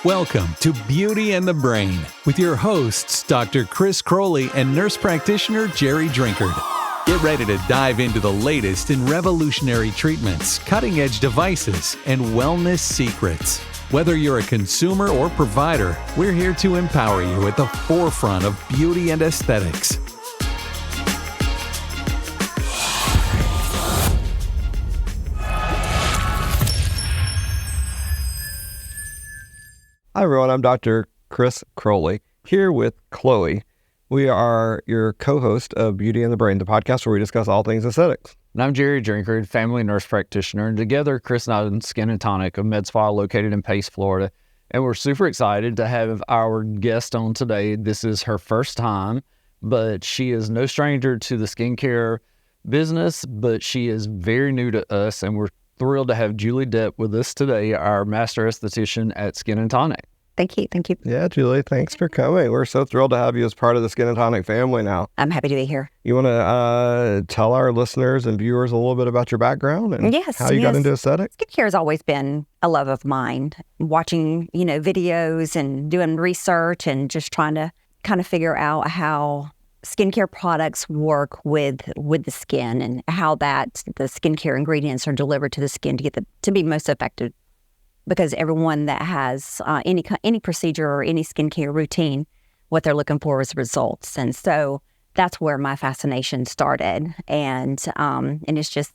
Welcome to Beauty and the Brain with your hosts, Dr. Chris Croley and nurse practitioner Jerry Drinkard. Get ready to dive into the latest in revolutionary treatments, cutting-edge devices, and wellness secrets. Whether you're a consumer or provider, we're here to empower you at the forefront of beauty and aesthetics. Hi everyone, I'm Dr. Chris Croley, here with Chloe. We are your co-host of Beauty and the Brain, the podcast where we discuss all things aesthetics. And I'm Jerry Drinkard, family nurse practitioner, and together Chris and I own Skin Tonic, a med spa located in Pace, Florida. And we're super excited to have our guest on today. This is her first time, but she is no stranger to the skincare business, but she is very new to us, and we're thrilled to have Julie Diep with us today, our master aesthetician at Skin Tonic. Thank you. Thank you. Yeah, Julie, thanks for coming. We're so thrilled to have you as part of the Skin Tonic family now. I'm happy to be here. You want to tell our listeners and viewers a little bit about your background and how you got into aesthetics? Skincare has always been a love of mine. Watching, videos and doing research and just trying to kind of figure out how skincare products work with the skin and how the skincare ingredients are delivered to the skin to be most effective. Because everyone that has any procedure or any skincare routine, what they're looking for is results. And so that's where my fascination started. And it's just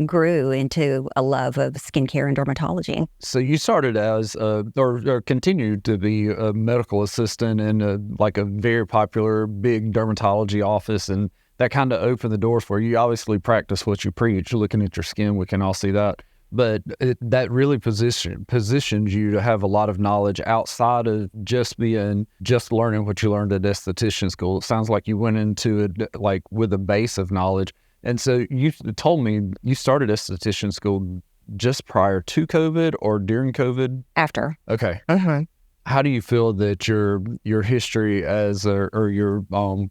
grew into a love of skincare and dermatology. So you started as, or continued to be a medical assistant in a very popular big dermatology office. And that kind of opened the doors for you. You obviously practice what you preach. Looking at your skin, we can all see that. But that really positions you to have a lot of knowledge outside of just learning what you learned at esthetician school. It sounds like you went into it with a base of knowledge. And so you told me you started esthetician school just prior to COVID or during COVID? After. Okay. Uh-huh. How do you feel that your history or your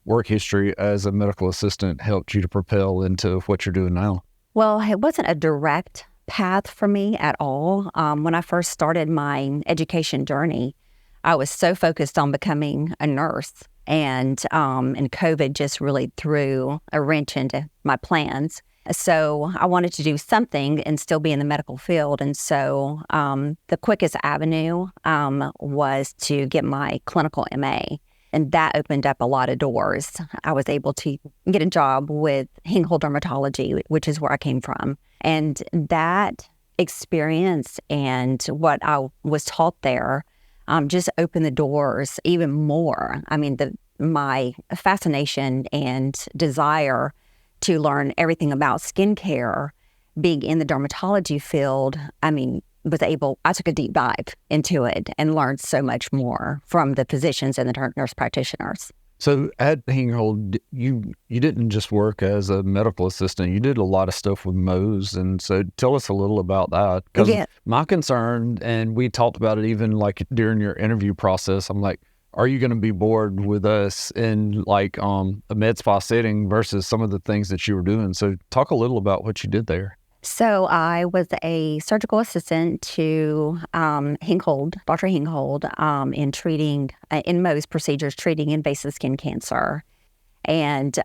work history as a medical assistant helped you to propel into what you're doing now? Well, it wasn't a direct path for me at all. When I first started my education journey, I was so focused on becoming a nurse, and COVID just really threw a wrench into my plans. So I wanted to do something and still be in the medical field, and so the quickest avenue was to get my clinical MA. And that opened up a lot of doors. I was able to get a job with Hinghole Dermatology, which is where I came from. And that experience and what I was taught there just opened the doors even more. I mean, my fascination and desire to learn everything about skincare, being in the dermatology field, I took a deep dive into it and learned so much more from the physicians and the nurse practitioners. So at Hinghole, you didn't just work as a medical assistant. You did a lot of stuff with Mohs. And so tell us a little about that. Because my concern, and we talked about it even during your interview process, I'm like, are you going to be bored with us in a med spa setting versus some of the things that you were doing? So talk a little about what you did there. So I was a surgical assistant to Hinghole, Dr. Hinghole, in treating, in Mohs procedures, treating invasive skin cancer. And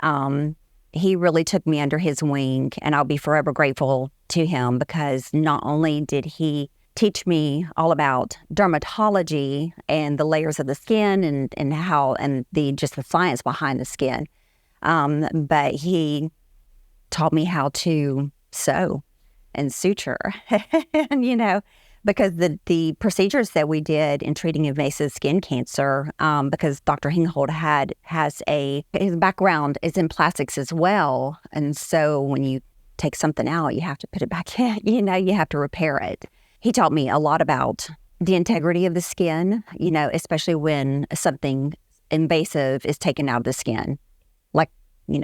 he really took me under his wing, and I'll be forever grateful to him because not only did he teach me all about dermatology and the layers of the skin and how, and the science behind the skin, but he taught me how to sew and suture, and, because the procedures that we did in treating invasive skin cancer, because Dr. Hinghole his background is in plastics as well. And so when you take something out, you have to put it back in, you have to repair it. He taught me a lot about the integrity of the skin, especially when something invasive is taken out of the skin, like,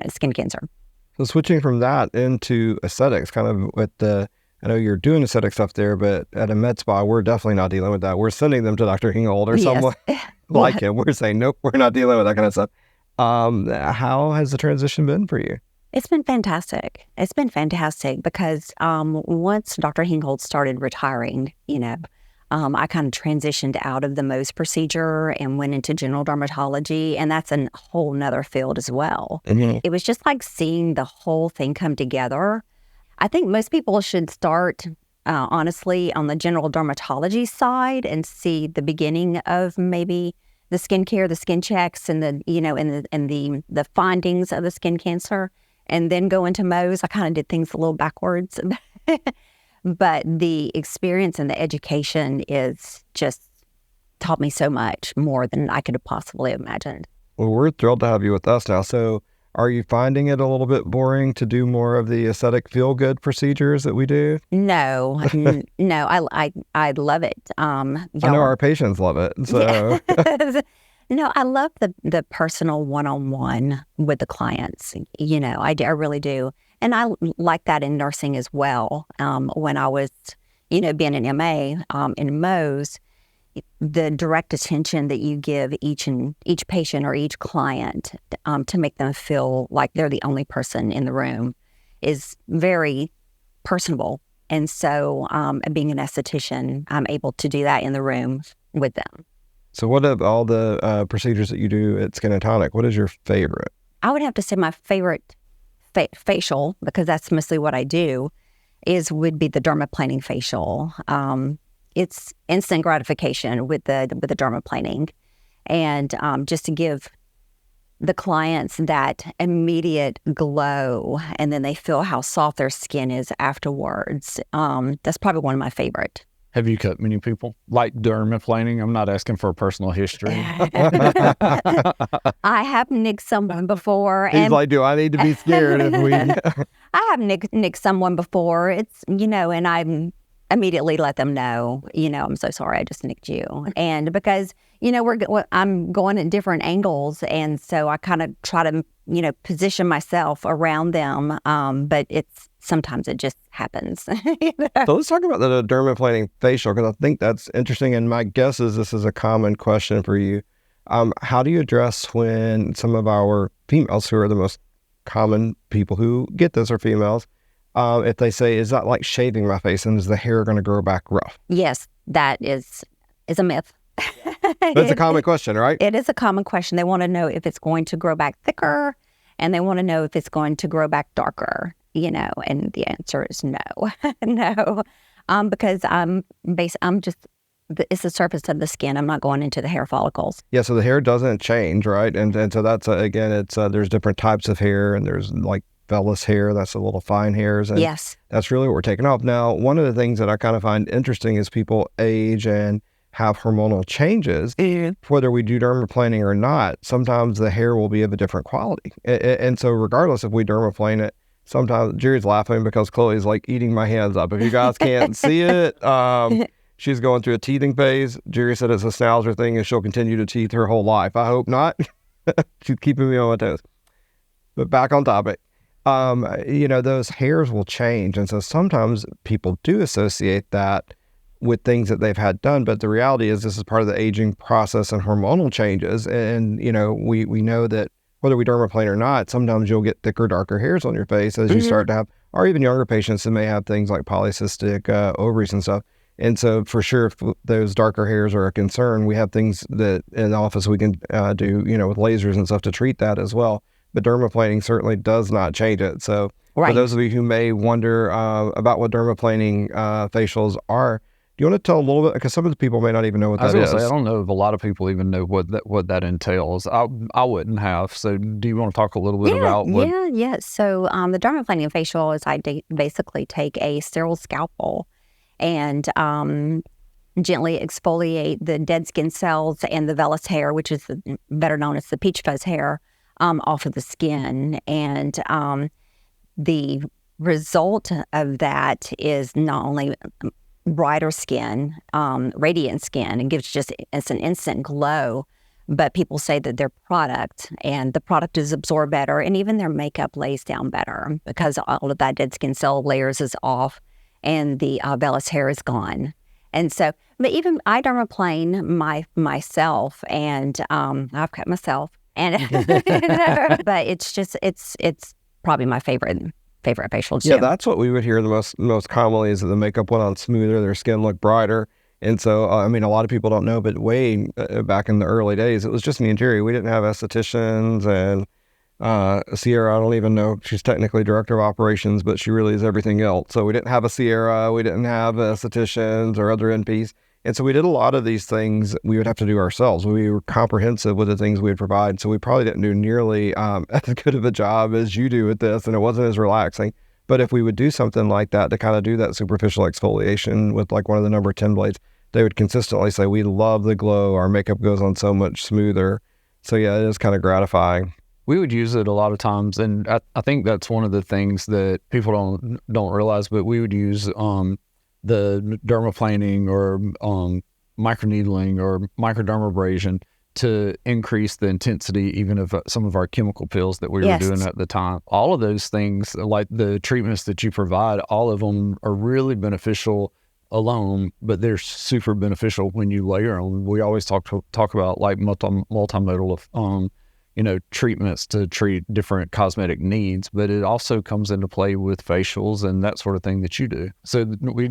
skin cancer. So switching from that into aesthetics, kind of with I know you're doing aesthetic stuff there, but at a med spa, we're definitely not dealing with that. We're sending them to Dr. Hinghole or someone like him. We're saying, nope, we're not dealing with that kind of stuff. How has the transition been for you? It's been fantastic. It's been fantastic because once Dr. Hinkhold started retiring, I kind of transitioned out of the Mohs procedure and went into general dermatology, and that's a whole nother field as well. Mm-hmm. It was just like seeing the whole thing come together. I think most people should start, honestly, on the general dermatology side and see the beginning of maybe the skincare, the skin checks, and the findings of the skin cancer, and then go into Mohs. I kind of did things a little backwards. But the experience and the education is just taught me so much more than I could have possibly imagined. Well, we're thrilled to have you with us now. So are you finding it a little bit boring to do more of the aesthetic feel-good procedures that we do? No, I love it. I know our patients love it. So No, I love the personal one-on-one with the clients. I really do. And I like that in nursing as well. When I was, being an MA in Mohs, the direct attention that you give each patient or each client to make them feel like they're the only person in the room is very personable. And so being an esthetician, I'm able to do that in the room with them. So what of all the procedures that you do at Skin Tonic, what is your favorite? I would have to say my favorite facial, because that's mostly what I do, would be the dermaplaning facial. It's instant gratification with the dermaplaning, and just to give the clients that immediate glow, and then they feel how soft their skin is afterwards. That's probably one of my favorite. Have you cut many people? Like dermaplaning? I'm not asking for a personal history. I have nicked someone before. He's like, do I need to be scared if we... I have nicked someone before. It's, and I immediately let them know, I'm so sorry, I just nicked you. And because, I'm going at different angles. And so I kind of try to, position myself around them. But sometimes it just happens. So let's talk about the dermaplaning facial, because I think that's interesting. And my guess is this is a common question for you. How do you address when some of our females, who are the most common people who get this, are females, if they say, is that like shaving my face and is the hair going to grow back rough? Yes, that is a myth. That's a common question, right? It is a common question. They want to know if it's going to grow back thicker, and they want to know if it's going to grow back darker, and the answer is no. No, because it's the surface of the skin. I'm not going into the hair follicles. Yeah, so the hair doesn't change, right? And so that's, again, it's there's different types of hair, and there's like vellus hair, that's the little fine hairs. And yes. That's really what we're taking off. Now, one of the things that I kind of find interesting is people age and have hormonal changes. Whether we do dermaplaning or not, sometimes the hair will be of a different quality. And so regardless if we dermaplane it, sometimes Jerry's laughing because Chloe's like eating my hands up. If you guys can't see it, she's going through a teething phase. Jerry said it's a schnauzer thing and she'll continue to teeth her whole life. I hope not. She's keeping me on my toes. But back on topic. Those hairs will change. And so sometimes people do associate that with things that they've had done. But the reality is this is part of the aging process and hormonal changes. And, we know that whether we dermaplane or not, sometimes you'll get thicker, darker hairs on your face as you start to have, or even younger patients that may have things like polycystic ovaries and stuff. And so for sure, if those darker hairs are a concern, we have things that in the office we can do, with lasers and stuff to treat that as well. But dermaplaning certainly does not change it. So for those of you who may wonder about what dermaplaning facials are, do you want to tell a little bit? Because some of the people may not even know what that is. I don't know if a lot of people even know what that entails. I wouldn't have. So do you want to talk a little bit about what? Yeah. So the dermaplaning facial is I basically take a sterile scalpel and gently exfoliate the dead skin cells and the vellus hair, which is better known as the peach fuzz hair, off of the skin. And the result of that is not only brighter skin, radiant skin, and it's an instant glow, but people say that their product is absorbed better, and even their makeup lays down better because all of that dead skin cell layers is off and the vellus hair is gone. And so, but even I dermaplane myself, and I've cut myself, and but it's probably my favorite facials Yeah, too. that's what we would hear the most commonly is that the makeup went on smoother, their skin looked brighter. And so, I mean, a lot of people don't know, but way back in the early days, it was just me and Jerry. We didn't have estheticians, and Sierra, I don't even know if she's technically director of operations, but she really is everything else. So we didn't have a Sierra, we didn't have estheticians or other NPs. And so we did a lot of these things we would have to do ourselves. We were comprehensive with the things we would provide. So we probably didn't do nearly as good of a job as you do with this, and it wasn't as relaxing. But if we would do something like that to kind of do that superficial exfoliation with like one of the number 10 blades, they would consistently say, we love the glow. Our makeup goes on so much smoother. So yeah, it is kind of gratifying. We would use it a lot of times, and I think that's one of the things that people don't realize, but we would use the dermaplaning or microneedling or microdermabrasion to increase the intensity even of some of our chemical peels that we were doing at the time. All of those things, like the treatments that you provide, all of them are really beneficial alone, but they're super beneficial when you layer them. We always talk about like multimodal treatments to treat different cosmetic needs, but it also comes into play with facials and that sort of thing that you do. So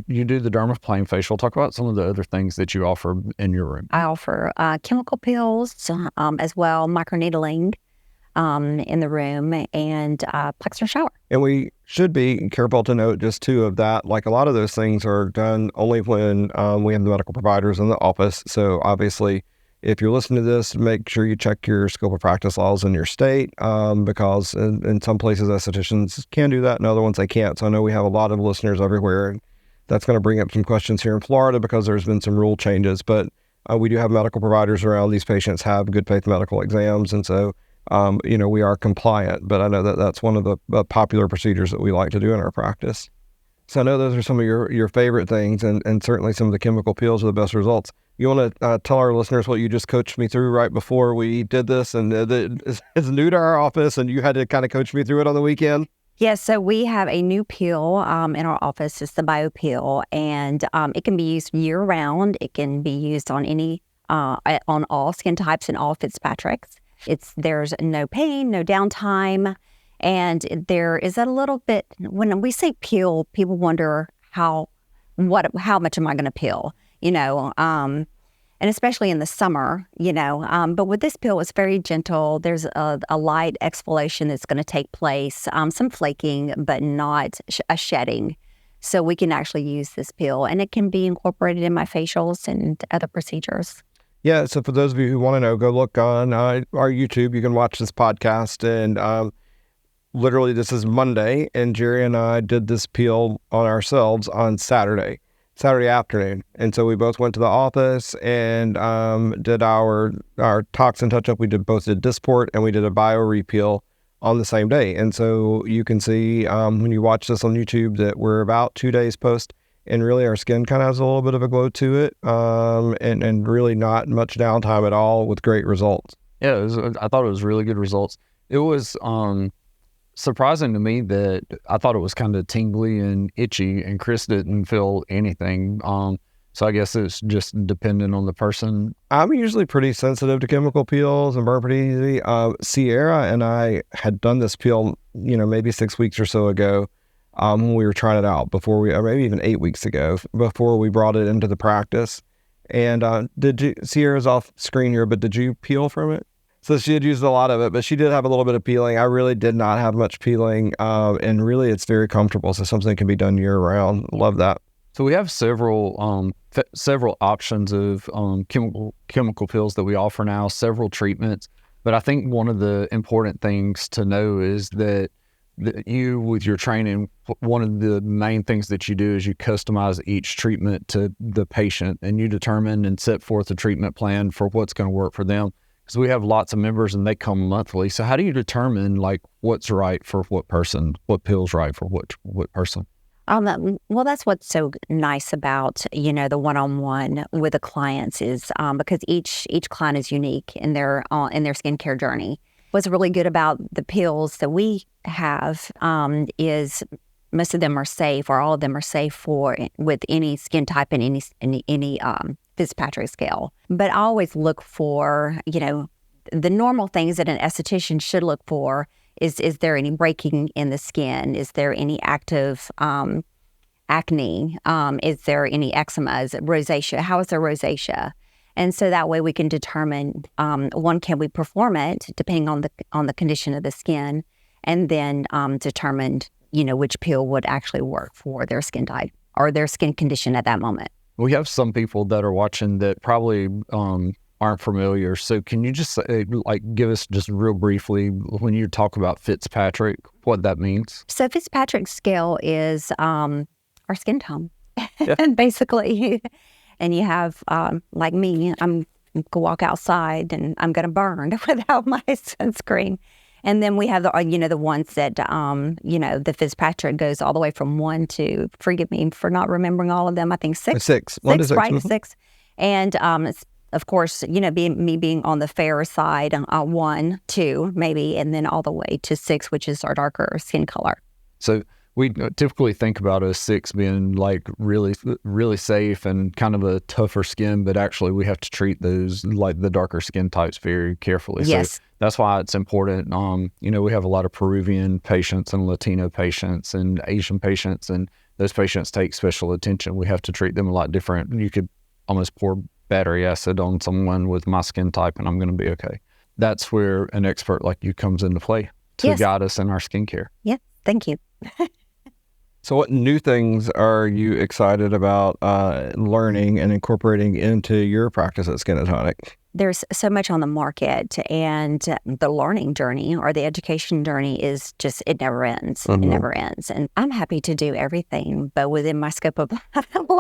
you do the dermaplane facial. Talk about some of the other things that you offer in your room. I offer chemical peels as well, microneedling in the room, and plexer shower. And we should be careful to note just too of that, like a lot of those things are done only when we have the medical providers in the office. So obviously, if you're listening to this, make sure you check your scope of practice laws in your state, because in some places estheticians can do that, and other ones they can't. So I know we have a lot of listeners everywhere, and that's going to bring up some questions here in Florida because there's been some rule changes. But we do have medical providers around. These patients have good faith medical exams, and so we are compliant. But I know that that's one of the popular procedures that we like to do in our practice. So I know those are some of your favorite things, and certainly some of the chemical peels are the best results. You want to tell our listeners what you just coached me through right before we did this, and it's new to our office, and you had to kind of coach me through it on the weekend? Yes, so we have a new peel in our office. It's the BioRePeel, and it can be used year-round. It can be used on on all skin types and all Fitzpatrick's. There's no pain, no downtime, and there is a little bit, when we say peel, people wonder how much am I going to peel, and especially in the summer, but with this peel, it's very gentle. There's a light exfoliation that's going to take place, some flaking, but not a shedding. So we can actually use this peel, and it can be incorporated in my facials and other procedures. Yeah, so for those of you who want to know, go look on our YouTube. You can watch this podcast, and literally this is Monday, and Jerry and I did this peel on ourselves on Saturday afternoon. And so we both went to the office and did our toxin touch-up. We both did Dysport, and we did a BioRePeel on the same day. And so you can see when you watch this on YouTube that we're about 2 days post, and really our skin kind of has a little bit of a glow to it, and really not much downtime at all with great results. Yeah, I thought it was really good results. It was surprising to me that I thought it was kind of tingly and itchy, and Chris didn't feel anything. So I guess it's just dependent on the person. I'm usually pretty sensitive to chemical peels and burn pretty easy. Sierra and I had done this peel, maybe 6 weeks or so ago, when we were trying it out or maybe even 8 weeks ago, before we brought it into the practice. And Sierra's off screen here, but did you peel from it? So she had used a lot of it, but she did have a little bit of peeling. I really did not have much peeling, and really it's very comfortable. So something that can be done year round. Love that. So we have several options of chemical peels that we offer now, several treatments. But I think one of the important things to know is that you, with your training, one of the main things that you do is you customize each treatment to the patient, and you determine and set forth a treatment plan for what's going to work for them. Because we have lots of members and they come monthly. So how do you determine like what's right for what person, what pill's right for what person? Well, that's what's so nice about, the one-on-one with the clients is because each client is unique in their skincare journey. What's really good about the pills that we have is most of them are safe, or all of them are safe with any skin type and any Fitzpatrick scale. But I always look for, the normal things that an esthetician should look for Is there any breaking in the skin? Is there any active acne? Is there any eczema? Is it rosacea? How is their rosacea? And so that way we can determine, one, can we perform it depending on the condition of the skin, and then determine, which peel would actually work for their skin type or their skin condition at that moment. We have some people that are watching that probably aren't familiar. So can you just give us just real briefly, when you talk about Fitzpatrick, what that means? So Fitzpatrick's scale is our skin tone, Yeah. and basically, and you have like me, I'm go walk outside and I'm going to burn without my sunscreen. And then we have the ones that the Fitzpatrick goes all the way from 1 to, forgive me for not remembering all of them, I think 6. 6. 1 to 6. Right, 6. And of course, being on the fairer side, 1, 2, maybe, and then all the way to 6, which is our darker skin color. So we typically think about a 6 being like really, really safe and kind of a tougher skin, but actually we have to treat those, like the darker skin types, very carefully. Yes. So that's why it's important. We have a lot of Peruvian patients and Latino patients and Asian patients, and those patients take special attention. We have to treat them a lot different. You could almost pour battery acid on someone with my skin type and I'm going to be okay. That's where an expert like you comes into play to guide us in our skincare. Yeah, thank you. So what new things are you excited about learning and incorporating into your practice at Skin Tonic? There's so much on the market, and the learning journey or the education journey is just, it never ends. Mm-hmm. It never ends. And I'm happy to do everything, but within my scope of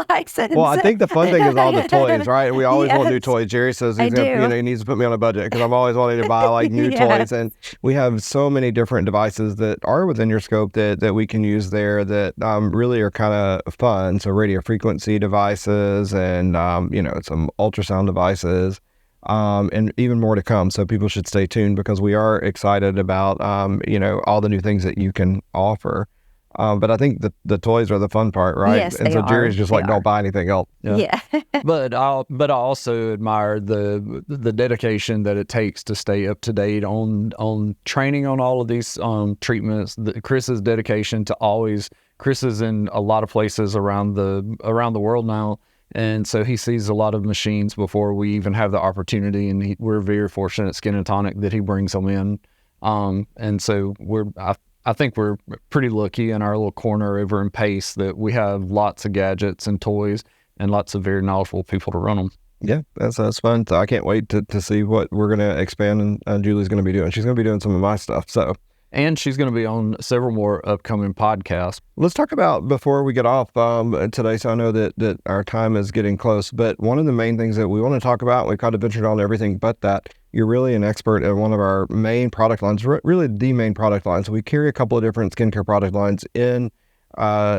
license. Well, I think the fun thing is all the toys, right? We always want new toys. Jerry says he needs to put me on a budget because I'm always wanting to buy new toys. And we have so many different devices that are within your scope that we can use there that really are kind of fun. So radio frequency devices and, some ultrasound devices. And even more to come. So people should stay tuned because we are excited about, all the new things that you can offer. But I think the toys are the fun part, right? Yes, and so Jerry's just don't buy anything else. Yeah. But I also admire the dedication that it takes to stay up to date on training on all of these treatments. Chris's dedication to Chris is in a lot of places around the world now. And so he sees a lot of machines before we even have the opportunity, and we're very fortunate at Skin Tonic that he brings them in. And so I think we're pretty lucky in our little corner over in Pace that we have lots of gadgets and toys and lots of very knowledgeable people to run them. Yeah, that's fun. So I can't wait to see what we're going to expand and Julie's going to be doing. She's going to be doing some of my stuff. And she's going to be on several more upcoming podcasts. Let's talk about, before we get off today, so I know that our time is getting close, but one of the main things that we want to talk about, we've kind of ventured on everything but that, you're really an expert at one of our main product lines, really the main product line. So we carry a couple of different skincare product lines in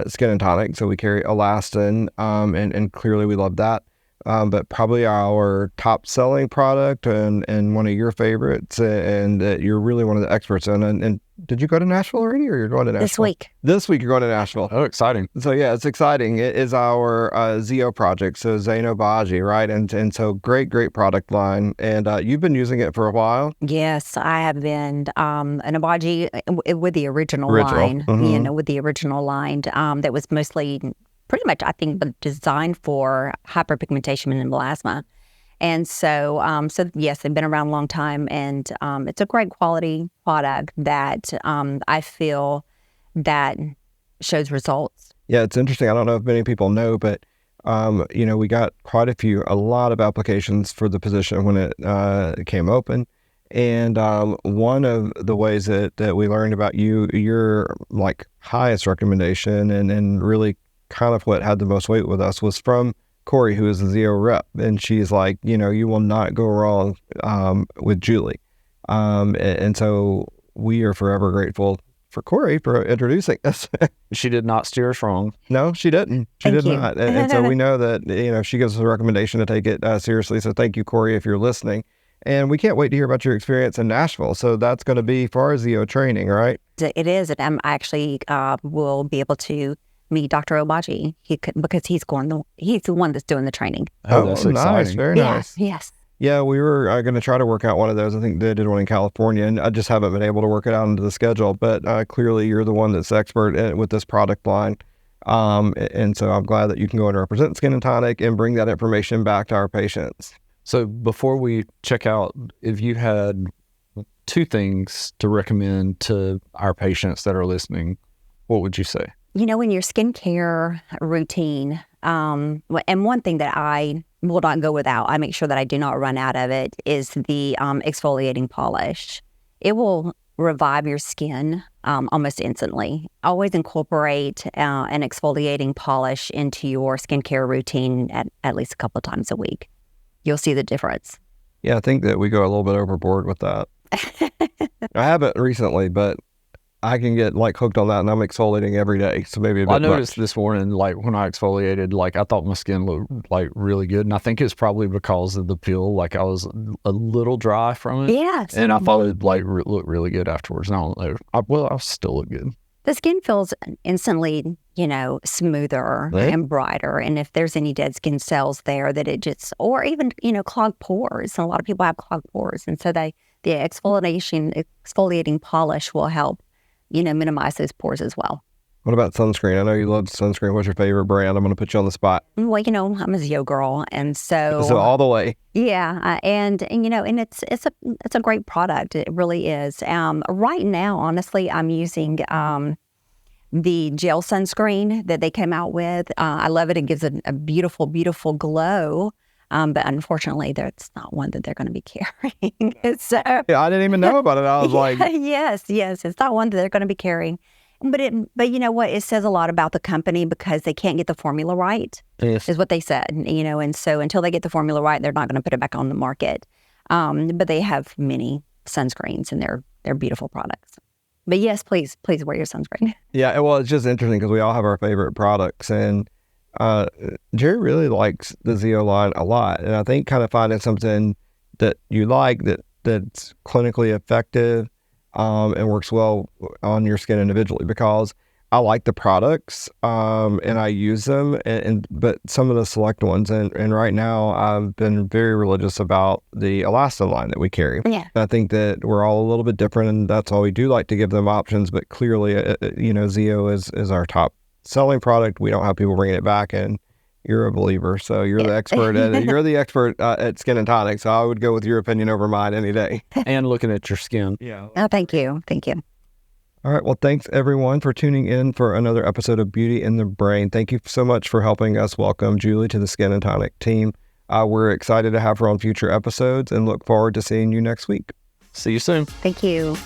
Skin Tonic. So we carry Elastin, and clearly we love that. But probably our top selling product and one of your favorites, and you're really one of the experts in. And did you go to Nashville already, or you're going to Nashville? This week. This week you're going to Nashville. Oh, exciting. So yeah, it's exciting. It is our Zeo project, so Zainobaji, right? And so great product line. And you've been using it for a while? Yes, I have been. An Abaji with the original line, mm-hmm. With the original line that was mostly pretty much, I think, designed for hyperpigmentation and melasma. And so yes, they've been around a long time, and it's a great quality product that I feel that shows results. Yeah, it's interesting. I don't know if many people know, but we got a lot of applications for the position when it came open. And one of the ways that we learned about your like highest recommendation and really kind of what had the most weight with us was from Corey, who is the Zeo rep. And she's like, you will not go wrong with Julie. And so we are forever grateful for Corey for introducing us. She did not steer us wrong. No, she didn't. She did not. And so we know that, she gives us a recommendation to take it seriously. So thank you, Corey, if you're listening. And we can't wait to hear about your experience in Nashville. So that's going to be for our Zeo training, right? It is. And I actually will be able to meet Dr. Obaji because he's the one that's doing the training. Oh, that's exciting. Nice. Very nice. Yes. Yeah, we were going to try to work out one of those. I think they did one in California, and I just haven't been able to work it out into the schedule. But clearly, you're the one that's expert with this product line. And so I'm glad that you can go and represent Skin Tonic and bring that information back to our patients. So before we check out, if you had 2 things to recommend to our patients that are listening, what would you say? In your skincare routine, and one thing that I will not go without, I make sure that I do not run out of it, is the exfoliating polish. It will revive your skin almost instantly. Always incorporate an exfoliating polish into your skincare routine at least a couple of times a week. You'll see the difference. Yeah, I think that we go a little bit overboard with that. I haven't recently, but I can get hooked on that, and I'm exfoliating every day. So maybe a bit I noticed much. this morning, when I exfoliated, I thought my skin looked really good, and I think it's probably because of the peel. I was a little dry from it. Yes. And I thought it looked really good afterwards. And I don't know. I still look good. The skin feels instantly, smoother and brighter. And if there's any dead skin cells there that it just, or even, clogged pores. And a lot of people have clogged pores. And so the exfoliating polish will help, minimize those pores as well. What about sunscreen? I know you love sunscreen. What's your favorite brand? I'm going to put you on the spot. Well, I'm a Zio girl, and so all the way. Yeah, and it's a great product. It really is. Right now, honestly, I'm using the gel sunscreen that they came out with. I love it. It gives a beautiful, beautiful glow. But unfortunately, that's not one that they're going to be carrying. So yeah, I didn't even know about it. I was like, yes, it's not one that they're going to be carrying. But you know what? It says a lot about the company because they can't get the formula right, is what they said. And so until they get the formula right, they're not going to put it back on the market. But they have many sunscreens, and they're beautiful products. But yes, please wear your sunscreen. Yeah, well, it's just interesting because we all have our favorite products, and Jerry really likes the Zio line a lot, and I think kind of finding something that you like that's clinically effective and works well on your skin individually, because I like the products and I use them, but some of the select ones, and right now I've been very religious about the elastin line that we carry. Yeah, I think that we're all a little bit different, and that's why we do like to give them options. But clearly, Zio is our top selling product. We don't have people bringing it back, and you're a believer, so you're the expert. You're the expert at Skin Tonic, so I would go with your opinion over mine any day. And looking at your skin. Yeah. Oh, thank you. All right. Well, thanks everyone for tuning in for another episode of Beauty in the Brain. Thank you so much for helping us welcome Julie to the Skin Tonic team. We're excited to have her on future episodes and look forward to seeing you next week. See you soon. Thank you.